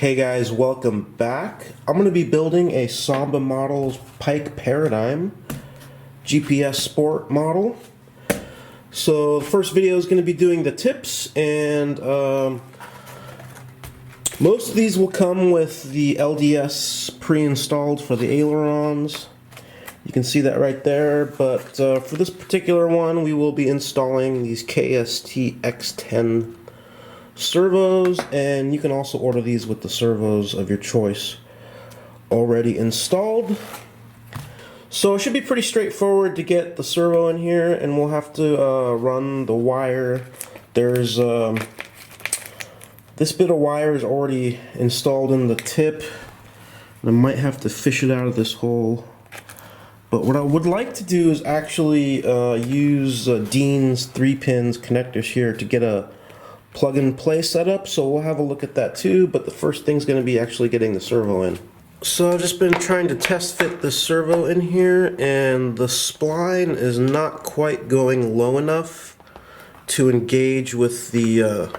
Hey guys, welcome back. I'm going to be building a Samba Models Pike Paradigm GPS Sport model. So the first video is going to be doing the tips, and most of these will come with the LDS pre-installed for the ailerons. You can see that right there, but for this particular one we will be installing these KST X10 servos, and you can also order these with the servos of your choice already installed. So it should be pretty straightforward to get the servo in here, and we'll have to run the wire. There's this bit of wire is already installed in the tip, and I might have to fish it out of this hole. But what I would like to do is actually use Dean's 3-pins connectors here to get a plug-and-play setup, so we'll have a look at that too, but the first thing's going to be actually getting the servo in. So I've just been trying to test fit the servo in here, and the spline is not quite going low enough to engage with the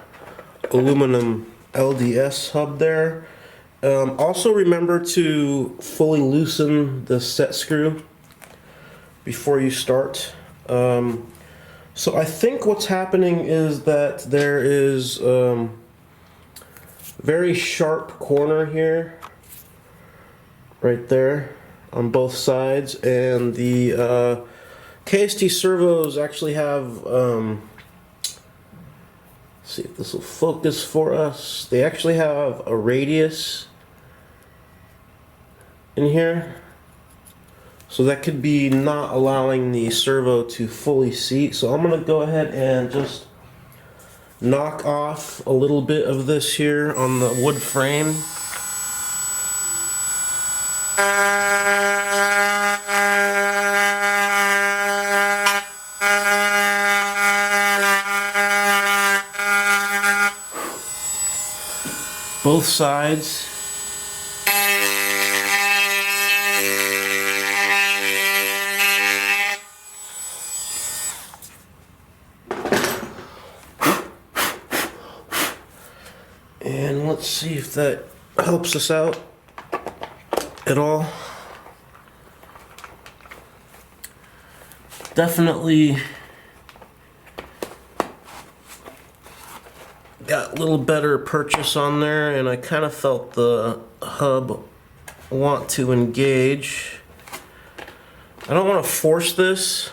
aluminum LDS hub there. Also remember to fully loosen the set screw before you start. So I think what's happening is that there is very sharp corner here, right there, on both sides, and the KST servos actually have, let's see if this will focus for us, they actually have a radius in here. So that could be not allowing the servo to fully seat. So I'm going to go ahead and just knock off a little bit of this here on the wood frame. Both sides. And let's see if that helps us out at all. Definitely got a little better purchase on there, and I kind of felt the hub want to engage. I don't want to force this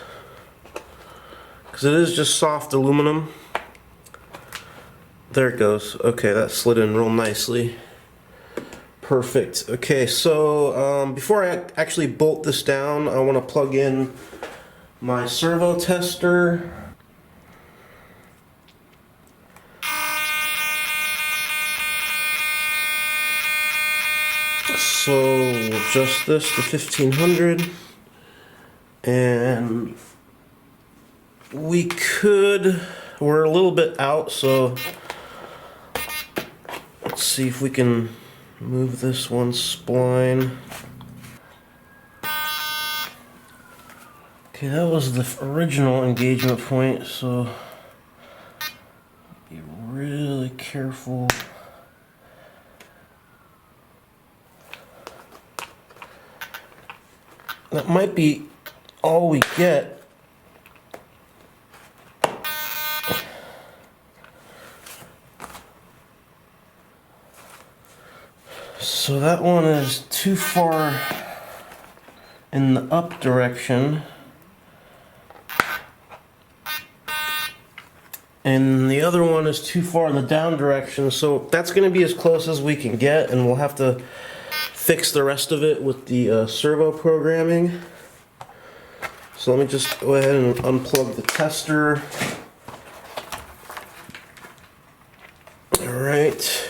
because it is just soft aluminum. There it goes. Okay, that slid in real nicely. Perfect. Okay, so before I actually bolt this down, I want to plug in my servo tester. So we'll adjust this to 1500, and we're a little bit out, so let's see if we can move this one spline. Okay, that was the original engagement point, so be really careful. That might be all we get. So that one is too far in the up direction, and the other one is too far in the down direction, so that's going to be as close as we can get, and we'll have to fix the rest of it with the servo programming. So let me just go ahead and unplug the tester. Alright.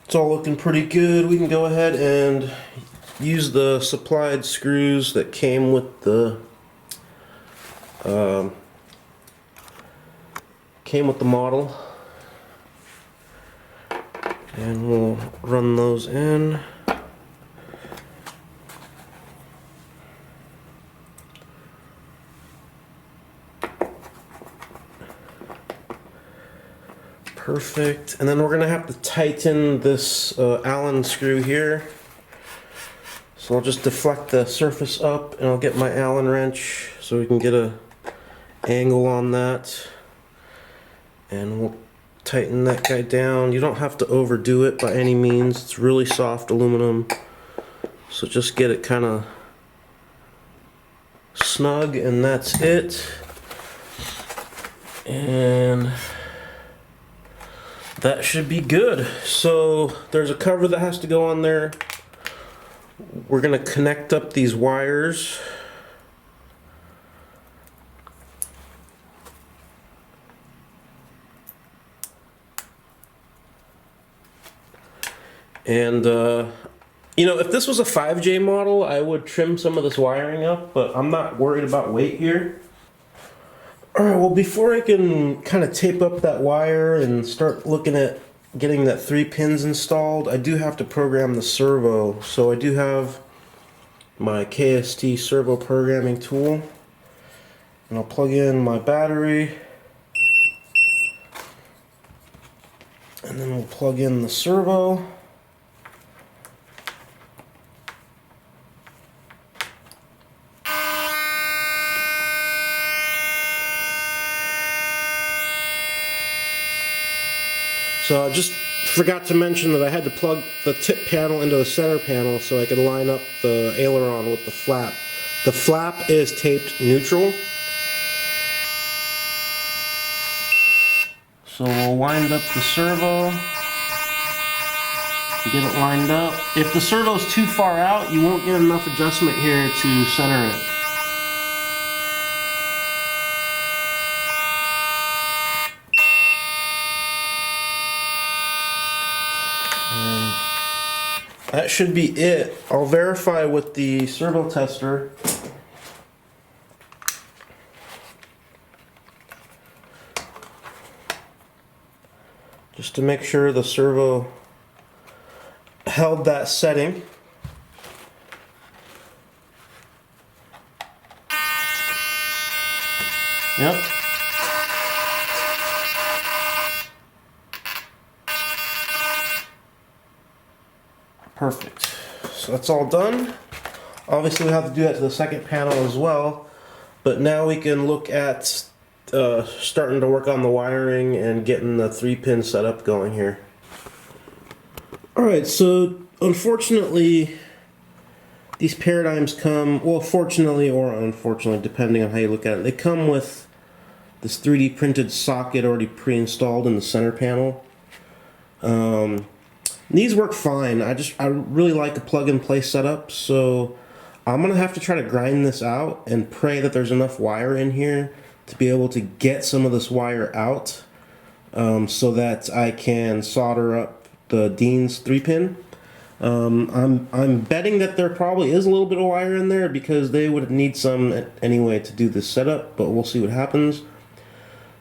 It's all looking pretty good. We can go ahead and use the supplied screws that came with the model, and we'll run those in. Perfect. And then we're gonna have to tighten this Allen screw here. So I'll just deflect the surface up and I'll get my Allen wrench so we can get a angle on that. And we'll tighten that guy down. You don't have to overdo it by any means. It's really soft aluminum. So just get it kind of snug and that's it. And that should be good. So there's a cover that has to go on there. We're going to connect up these wires. And you know, if this was a 5J model, I would trim some of this wiring up, but I'm not worried about weight here. Alright, well before I can kind of tape up that wire and start looking at getting that 3 pins installed, I do have to program the servo. So I do have my KST servo programming tool. And I'll plug in my battery. And then we'll plug in the servo. So I just forgot to mention that I had to plug the tip panel into the center panel so I could line up the aileron with the flap. The flap is taped neutral. So we'll wind up the servo, get it lined up. If the servo's too far out, you won't get enough adjustment here to center it. And that should be it. I'll verify with the servo tester. Just to make sure the servo held that setting. Yep. Perfect. So that's all done. Obviously we have to do that to the second panel as well, but now we can look at starting to work on the wiring and getting the 3-pin setup going here. Alright, so unfortunately these paradigms come, well, fortunately or unfortunately depending on how you look at it, they come with this 3D printed socket already pre-installed in the center panel. These work fine. I really like a plug-and-play setup, so I'm gonna have to try to grind this out and pray that there's enough wire in here to be able to get some of this wire out, so that I can solder up the Dean's 3-pin. I'm betting that there probably is a little bit of wire in there because they would need some anyway to do this setup, but we'll see what happens.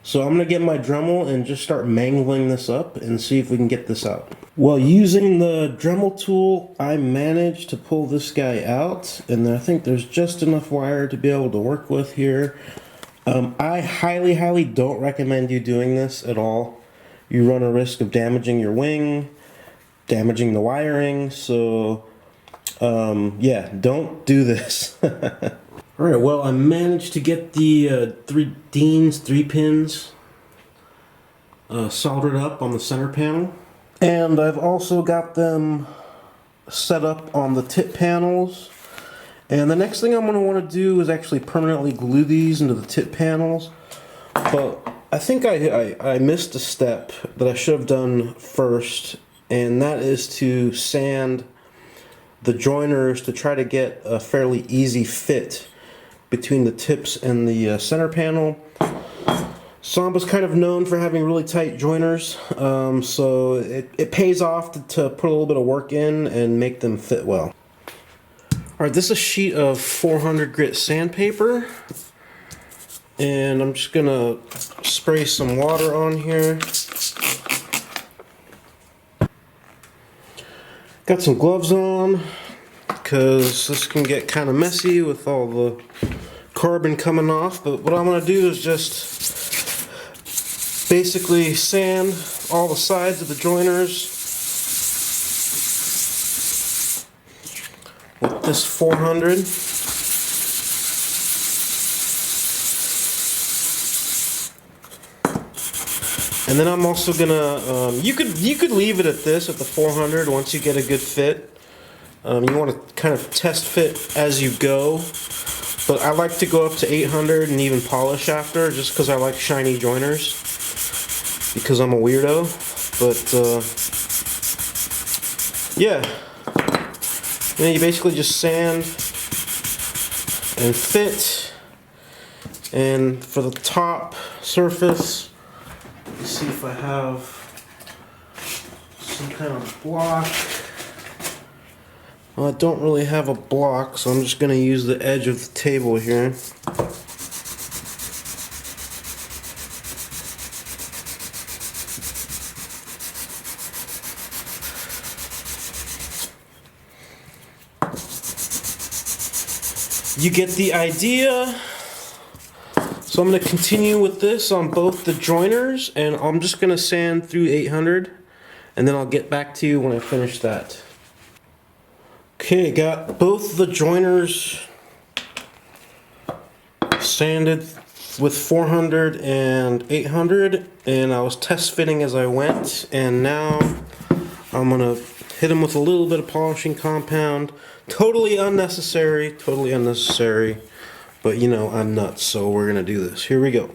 So I'm gonna get my Dremel and just start mangling this up and see if we can get this out. Well, using the Dremel tool, I managed to pull this guy out, and I think there's just enough wire to be able to work with here. I highly don't recommend you doing this at all. You run a risk of damaging your wing, damaging the wiring, so yeah, don't do this. Alright, well, I managed to get the Dean's 3 pins soldered up on the center panel. And I've also got them set up on the tip panels. And the next thing I'm going to want to do is actually permanently glue these into the tip panels. But I think I missed a step that I should have done first, and that is to sand the joiners to try to get a fairly easy fit between the tips and the center panel. Samba's kind of known for having really tight joiners, so it pays off to put a little bit of work in and make them fit well. Alright, this is a sheet of 400 grit sandpaper, and I'm just gonna spray some water on here. Got some gloves on because this can get kind of messy with all the carbon coming off, but what I'm going to do is just basically sand all the sides of the joiners with this 400. And then I'm also gonna, you could leave it at this, at the 400, once you get a good fit. You want to kind of test fit as you go, but I like to go up to 800 and even polish after, just because I like shiny joiners, because I'm a weirdo. But yeah, you basically just sand and fit. And for the top surface, let me see if I have some kind of block. Well, I don't really have a block, so I'm just going to use the edge of the table here. You get the idea. So I'm going to continue with this on both the joiners, and I'm just going to sand through 800, and then I'll get back to you when I finish that. Okay, got both the joiners sanded with 400 and 800, and I was test fitting as I went, and now I'm gonna hit them with a little bit of polishing compound. Totally unnecessary, but you know, I'm nuts, so we're gonna do this. Here we go.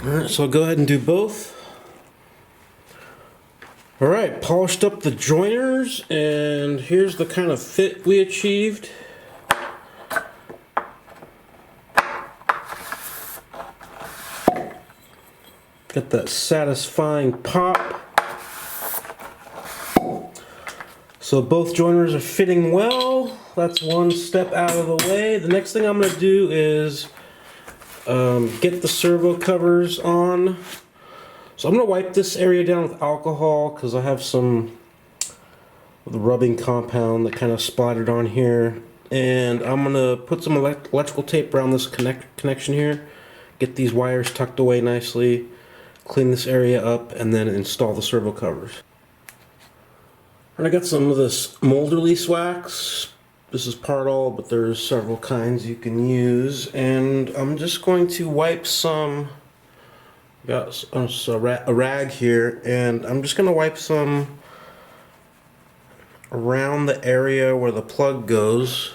Alright, so I'll go ahead and do both. Alright, polished up the joiners, and here's the kind of fit we achieved. Got that satisfying pop. So both joiners are fitting well. That's one step out of the way. The next thing I'm going to do is get the servo covers on. So I'm going to wipe this area down with alcohol because I have some of the rubbing compound that kind of splattered on here. And I'm going to put some electrical tape around this connection here. Get these wires tucked away nicely. Clean this area up and then install the servo covers. And I got some of this mold release wax. This is part all, but there's several kinds you can use. And I'm just going to wipe some, got a rag here, and I'm just going to wipe some around the area where the plug goes.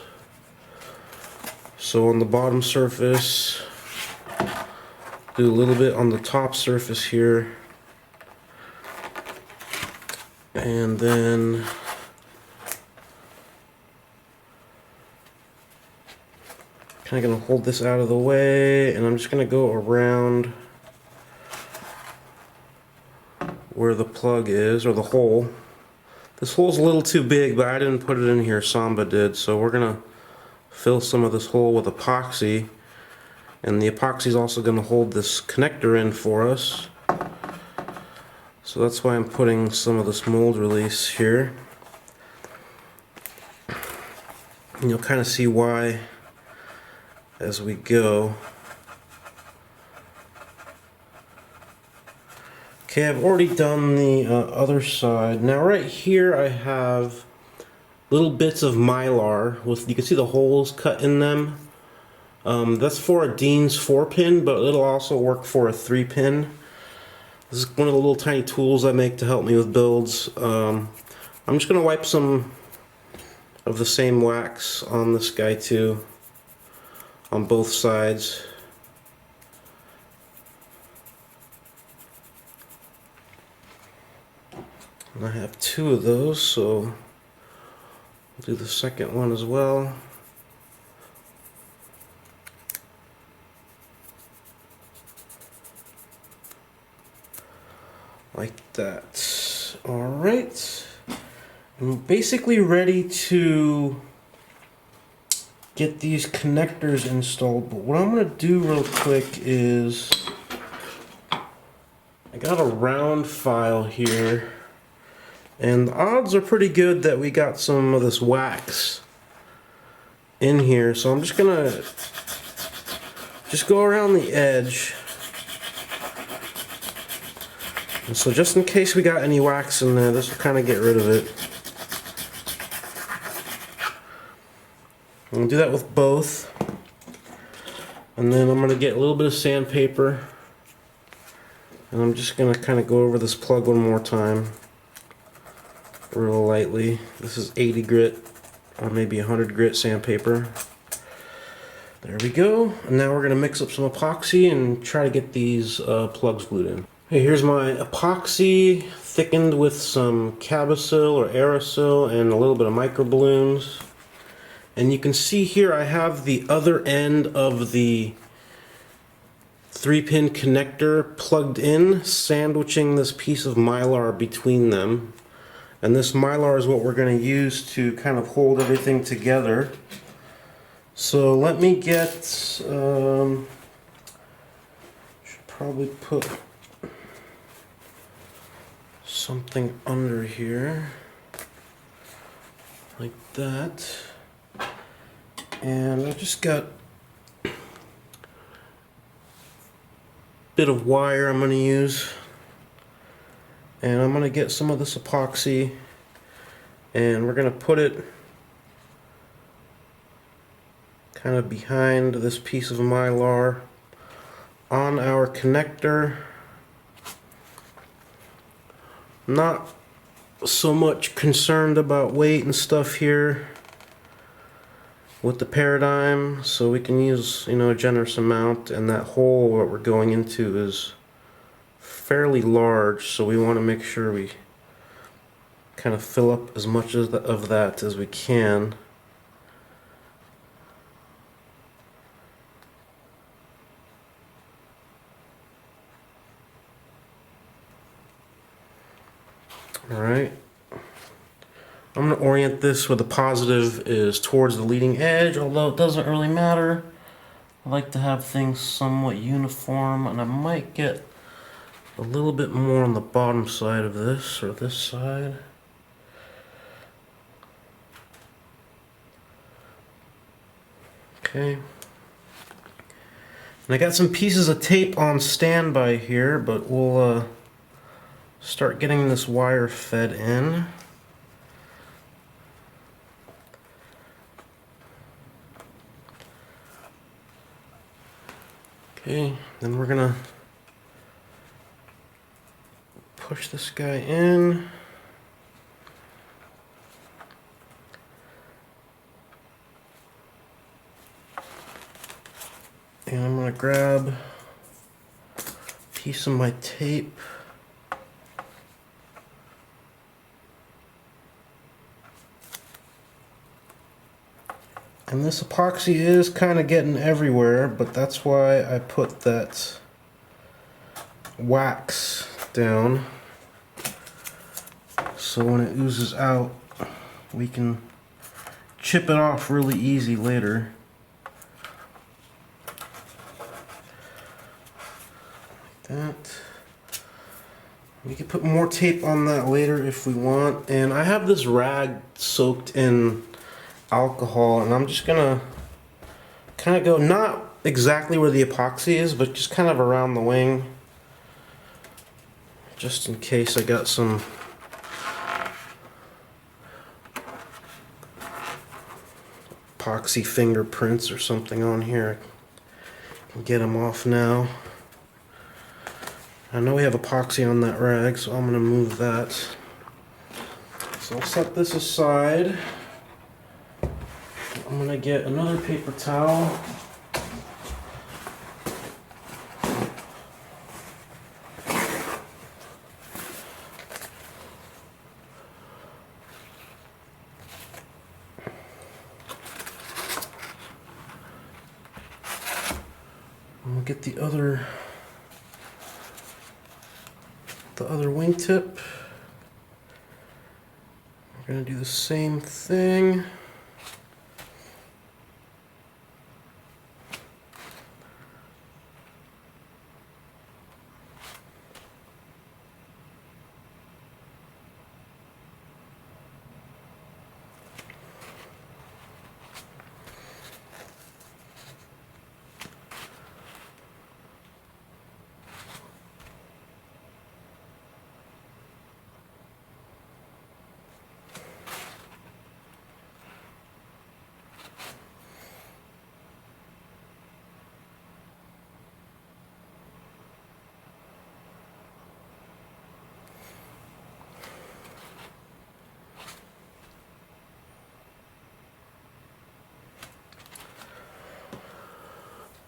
So on the bottom surface, do a little bit on the top surface here, and then kind of going to hold this out of the way, and I'm just going to go around where the plug is, or the hole. This hole's a little too big, but I didn't put it in here, Samba did, so we're going to fill some of this hole with epoxy. And the epoxy is also going to hold this connector in for us. So that's why I'm putting some of this mold release here. And you'll kind of see why as we go. Okay, I've already done the other side. Now right here I have little bits of Mylar with, you can see the holes cut in them. That's for a Dean's 4-pin, but it'll also work for a 3-pin. This is one of the little tiny tools I make to help me with builds. I'm just going to wipe some of the same wax on this guy too, on both sides. And I have 2 of those, so I'll do the second one as well. Like that. Alright. I'm basically ready to get these connectors installed, but what I'm going to do real quick is I got a round file here, and the odds are pretty good that we got some of this wax in here, so I'm just going to go around the edge. And so just in case we got any wax in there, this will kind of get rid of it. I'm going to do that with both. And then I'm going to get a little bit of sandpaper. And I'm just going to kind of go over this plug one more time. Real lightly. This is 80 grit, or maybe 100 grit sandpaper. There we go. And now we're going to mix up some epoxy and try to get these plugs glued in. Okay, here's my epoxy thickened with some Cabosil or Aerosil and a little bit of microballoons. And you can see here I have the other end of the 3-pin connector plugged in, sandwiching this piece of Mylar between them. And this Mylar is what we're going to use to kind of hold everything together. So let me get, should probably put something under here, like that. And I just got a bit of wire I'm going to use. And I'm going to get some of this epoxy, and we're going to put it kind of behind this piece of Mylar on our connector. Not so much concerned about weight and stuff here with the Paradigm, so we can use, you know, a generous amount, and that hole what we're going into is fairly large, so we want to make sure we kind of fill up as much of that as we can. Alright, I'm going to orient this where the positive is towards the leading edge, although it doesn't really matter. I like to have things somewhat uniform, and I might get a little bit more on the bottom side of this, or this side. Okay. And I got some pieces of tape on standby here, but we'll start getting this wire fed in. Okay, then we're gonna push this guy in. And I'm gonna grab a piece of my tape. And this epoxy is kind of getting everywhere, but that's why I put that wax down. So when it oozes out, we can chip it off really easy later. Like that. We can put more tape on that later if we want. And I have this rag soaked in alcohol, and I'm just gonna kind of go not exactly where the epoxy is, but just kind of around the wing, just in case I got some epoxy fingerprints or something on here. I can get them off now. I know we have epoxy on that rag, so I'm going to move that. So I'll set this aside. I'm going to get another paper towel. We'll get the other wingtip. We're going to do the same thing.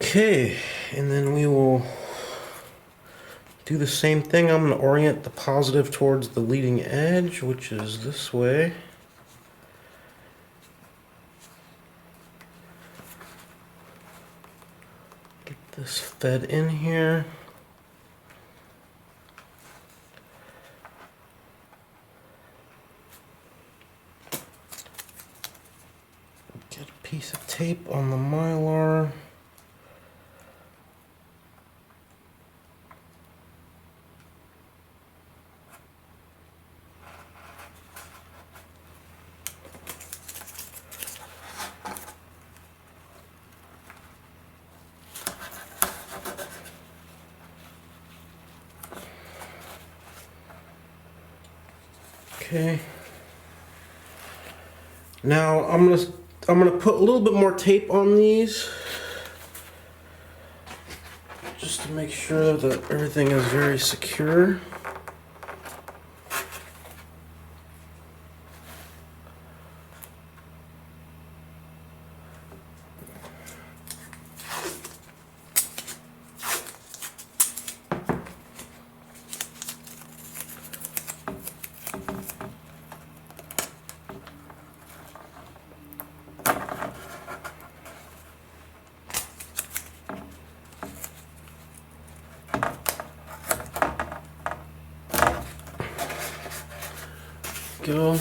Okay, and then we will do the same thing. I'm going to orient the positive towards the leading edge, which is this way. Get this fed in here. Get a piece of tape on the Mylar. Okay. Now I'm gonna put a little bit more tape on these, just to make sure that everything is very secure. Go.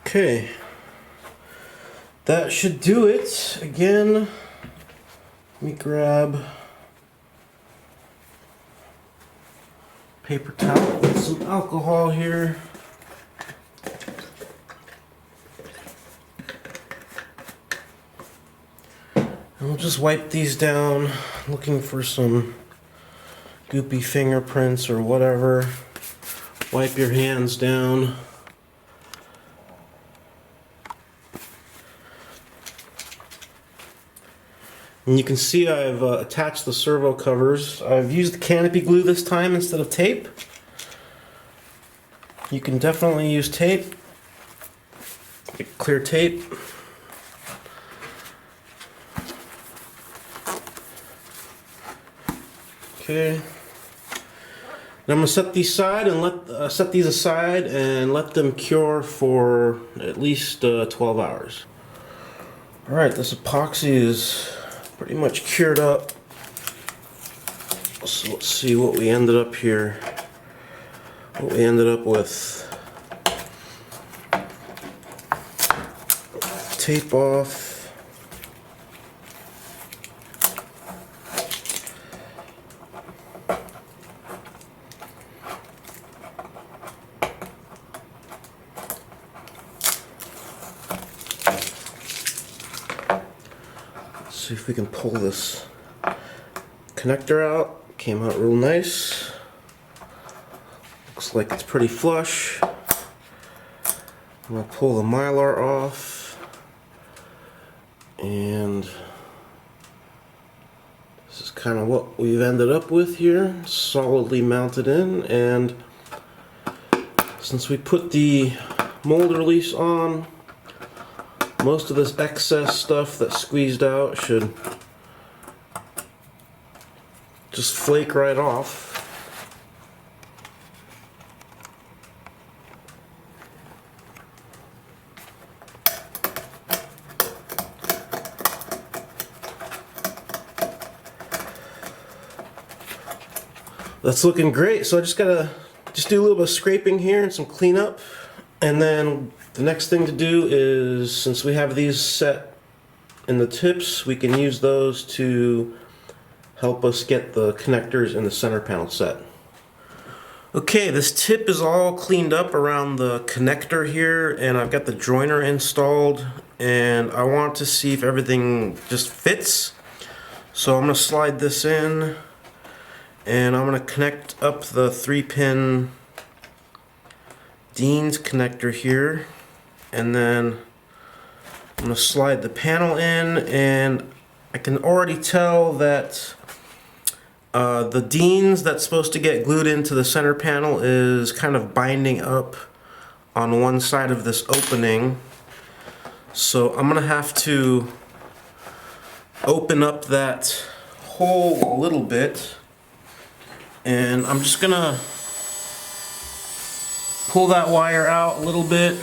Okay, that should do it. Again, let me grab paper towel with some alcohol here. And we'll just wipe these down, looking for some goopy fingerprints or whatever. Wipe your hands down. And you can see I've attached the servo covers. I've used the canopy glue this time instead of tape. You can definitely use tape, clear tape. Okay. Now I'm gonna set these aside and let them cure for at least 12 hours. All right, this epoxy is pretty much cured up. So let's see what we ended up here we ended up with tape off. See if we can pull this connector out. Came out real nice. Looks like it's pretty flush. I'm gonna pull the mylar off, and this is kind of what we've ended up with here, solidly mounted in. And since we put the mold release on, most of this excess stuff that squeezed out should just flake right off. That's looking great. So I just gotta do a little bit of scraping here and some cleanup, and then the next thing to do is, since we have these set in the tips, we can use those to help us get the connectors in the center panel set. Okay, this tip is all cleaned up around the connector here, and I've got the joiner installed, and I want to see if everything just fits. So I'm going to slide this in, and I'm going to connect up the 3-pin Dean's connector here, and then I'm going to slide the panel in, and I can already tell that the Dean's that's supposed to get glued into the center panel is kind of binding up on one side of this opening. So I'm going to have to open up that hole a little bit, and I'm just going to pull that wire out a little bit,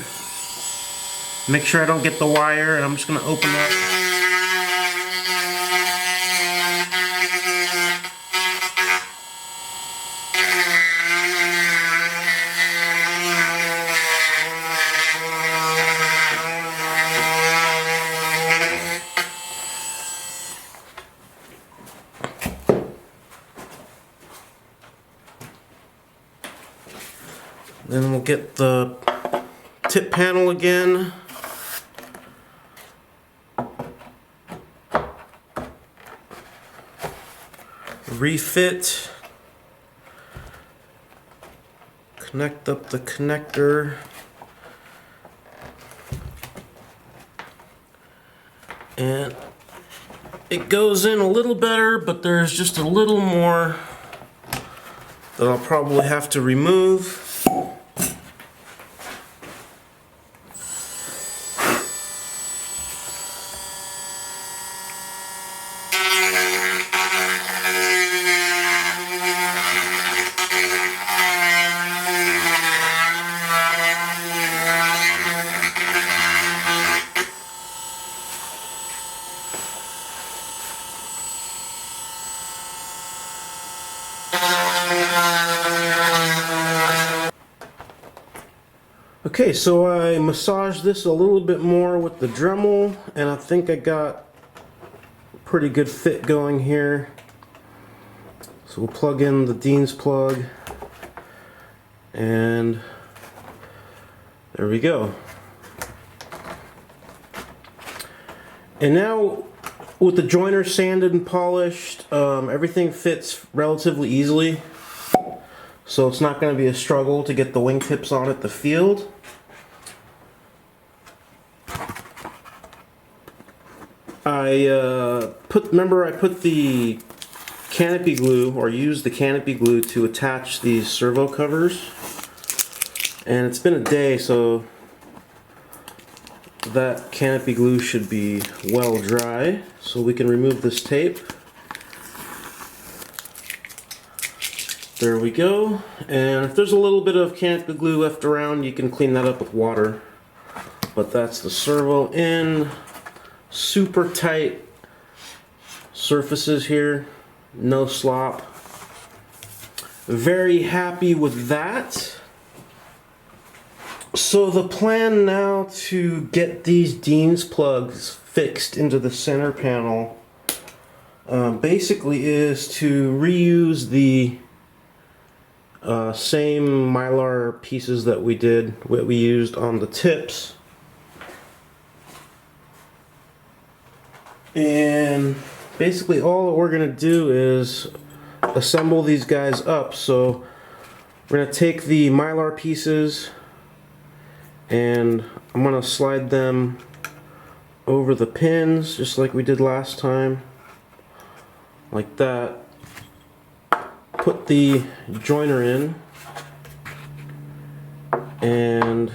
make sure I don't get the wire, and I'm just going to open that. Then we'll get the tip panel again. Refit. Connect up the connector. And it goes in a little better, but there's just a little more that I'll probably have to remove. Okay, so I massaged this a little bit more with the Dremel, and I think I got a pretty good fit going here. So we'll plug in the Dean's plug, and there we go. And now, with the joiner sanded and polished, everything fits relatively easily. So it's not going to be a struggle to get the wingtips on at the field. Remember I put the canopy glue, or used the canopy glue to attach these servo covers. And it's been a day, so that canopy glue should be well dry. So we can remove this tape. There we go. And if there's a little bit of canopy glue left around, you can clean that up with water. But that's the servo in. Super tight surfaces here, no slop. Very happy with that. So the plan now to get these Dean's plugs fixed into the center panel basically is to reuse the same Mylar pieces that we used on the tips, and basically all that we're going to do is assemble these guys up. So we're going to take the Mylar pieces and I'm going to slide them over the pins just like we did last time, like that. Put the joiner in and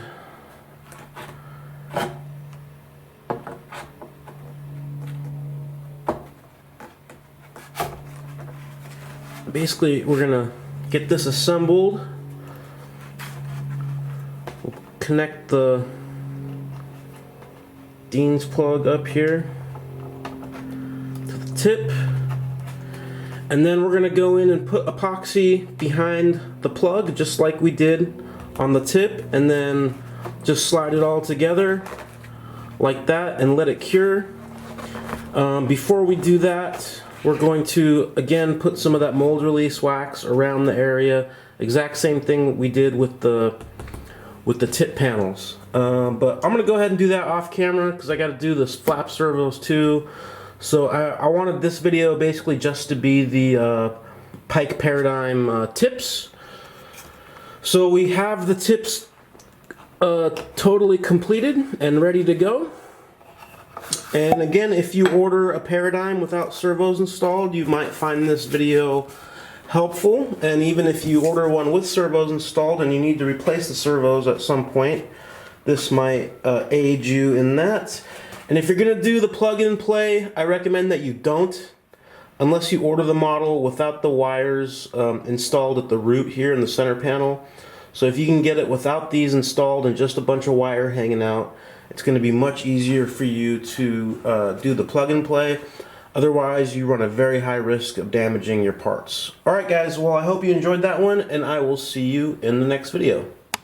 basically we're gonna get this assembled. We'll connect the Dean's plug up here to the tip, and then we're gonna go in and put epoxy behind the plug just like we did on the tip, and then just slide it all together like that and let it cure. Before we do that, we're going to again put some of that mold release wax around the area. Exact same thing we did with the tip panels. But I'm gonna go ahead and do that off camera because I got to do this flap servos too. So I wanted this video basically just to be the Pike Paradigm tips. So we have the tips totally completed and ready to go. And again, if you order a Paradigm without servos installed, you might find this video helpful. And even if you order one with servos installed and you need to replace the servos at some point, this might aid you in that. And if you're going to do the plug-in play, I recommend that you don't, unless you order the model without the wires installed at the root here in the center panel. So if you can get it without these installed and just a bunch of wire hanging out, it's going to be much easier for you to do the plug-in play. Otherwise, you run a very high risk of damaging your parts. Alright guys, well I hope you enjoyed that one, and I will see you in the next video.